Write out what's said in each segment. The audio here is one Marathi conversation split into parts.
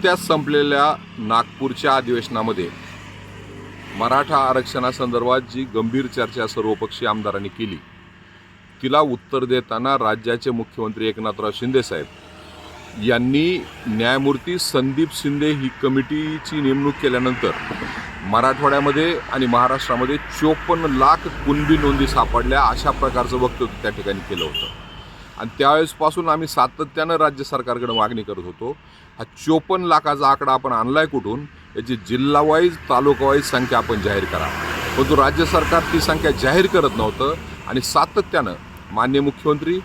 नुकत्याच संपलेल्या नागपूरच्या अधिवेशनामध्ये मराठा आरक्षणासंदर्भात जी गंभीर चर्चा सर्वपक्षीय आमदारांनी केली तिला उत्तर देताना राज्याचे मुख्यमंत्री एकनाथराव शिंदेसाहेब यांनी न्यायमूर्ती संदीप शिंदे ही कमिटीची नेमणूक केल्यानंतर मराठवाड्यामध्ये आणि महाराष्ट्रामध्ये 54 लाख कुणबी नोंदी सापडल्या अशा प्रकारचं वक्तव्य त्या ठिकाणी केलं होतं। आणि त्यावेळेसपासून आम्ही सातत्यानं राज्य सरकारकडे मागणी करत होतो, हा 54 लाखाचा आकडा आपण आणलाय कुठून, याची जिल्हावाईज तालुकावाईज संख्या आपण जाहीर करा। परंतु राज्य सरकार ती संख्या जाहीर करत नव्हतं आणि सातत्यानं माननीय मुख्यमंत्री,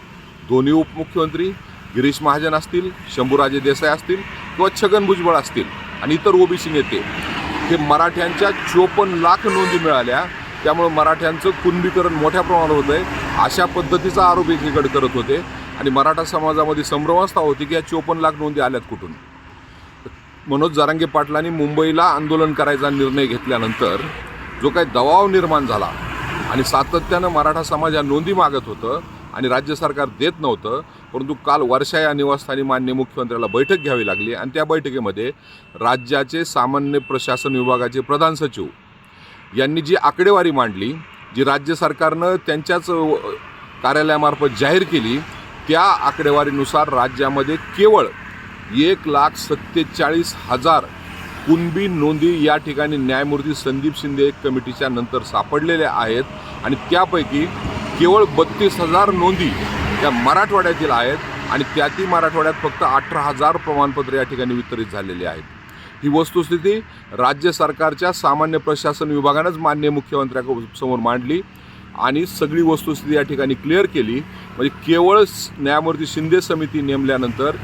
दोन्ही उपमुख्यमंत्री गिरीश महाजन असतील, शंभूराजे देसाई असतील किंवा छगन भुजबळ असतील आणि इतर ओबीसी नेते हे मराठ्यांच्या 54 लाख नोंदी मिळाल्या, त्यामुळे मराठ्यांचं कुणबीकरण मोठ्या प्रमाणात होत आहे अशा पद्धतीचा आरोप एकीकडे करत होते। आणि मराठा समाजामध्ये संभ्रमावस्था होती की या 54 लाख नोंदी आल्यात कुठून। मनोज जरांगे पाटलांनी मुंबईला आंदोलन करायचा निर्णय घेतल्यानंतर जो काही दबाव निर्माण झाला आणि सातत्यानं मराठा समाज या नोंदी मागत होतं आणि राज्य सरकार देत नव्हतं, परंतु काल वर्षा या निवासस्थानी माननीय मुख्यमंत्र्याला बैठक घ्यावी लागली आणि त्या बैठकीमध्ये राज्याचे सामान्य प्रशासन विभागाचे प्रधान सचिव यांनी जी आकडेवारी मांडली, जी राज्य सरकारनं त्यांच्याच कार्यालयामार्फत जाहीर केली, त्या आकडेवारीनुसार राज्यामध्ये केवळ 1,47,000 कुणबी नोंदी या ठिकाणी न्यायमूर्ती संदीप शिंदे कमिटीच्या नंतर सापडलेल्या आहेत आणि त्यापैकी केवळ 32,000 नोंदी या मराठवाड्यातील आहेत आणि त्यातील मराठवाड्यात फक्त 18,000 प्रमाणपत्र या ठिकाणी वितरित झालेली आहेत। ही वस्तुस्थिती राज्य सरकारच्या सामान्य प्रशासन विभागानंच माननीय मुख्यमंत्र्यांसमोर मांडली आणि सगळी वस्तुस्थिती या ठिकाणी क्लिअर केली। म्हणजे केवळ न्यायमूर्ती शिंदे समिती नेमल्यानंतर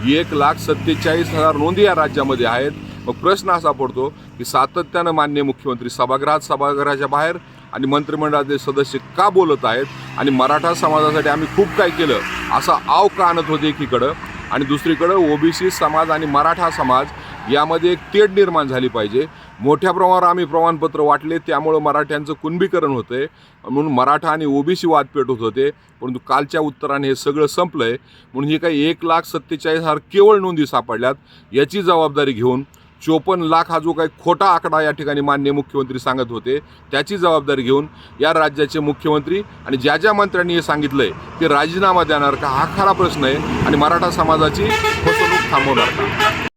1,47,000 नोंदी या राज्यामध्ये आहेत। मग प्रश्न असा पडतो की सातत्यानं माननीय मुख्यमंत्री सभागृहात, सभागृहाच्या बाहेर आणि मंत्रिमंडळाचे सदस्य का बोलत आहेत आणि मराठा समाजासाठी आम्ही खूप काय केलं असा आव का आणत होते एकीकडं, आणि दुसरीकडं ओबीसी समाज आणि मराठा समाज यामध्ये एक तेढ निर्माण झाली पाहिजे। मोठ्या प्रमाणावर आम्ही प्रमाणपत्र वाटले, त्यामुळं मराठ्यांचं कुणबीकरण होतंय म्हणून मराठा आणि ओबीसी वाद पेटत होते, परंतु कालच्या उत्तराने हे सगळं संपलंय। म्हणून हे काही 1,47,000 केवळ नोंदी सापडल्यात, याची जबाबदारी घेऊन 54 लाख हा जो काही खोटा आकडा या ठिकाणी माननीय मुख्यमंत्री सांगत होते त्याची जबाबदारी घेऊन या राज्याचे मुख्यमंत्री आणि ज्या ज्या मंत्र्यांनी हे सांगितलंय ते राजीनामा देणार का, हा खरा प्रश्न आहे। आणि मराठा समाजाची फसवणूक थांबवणार का।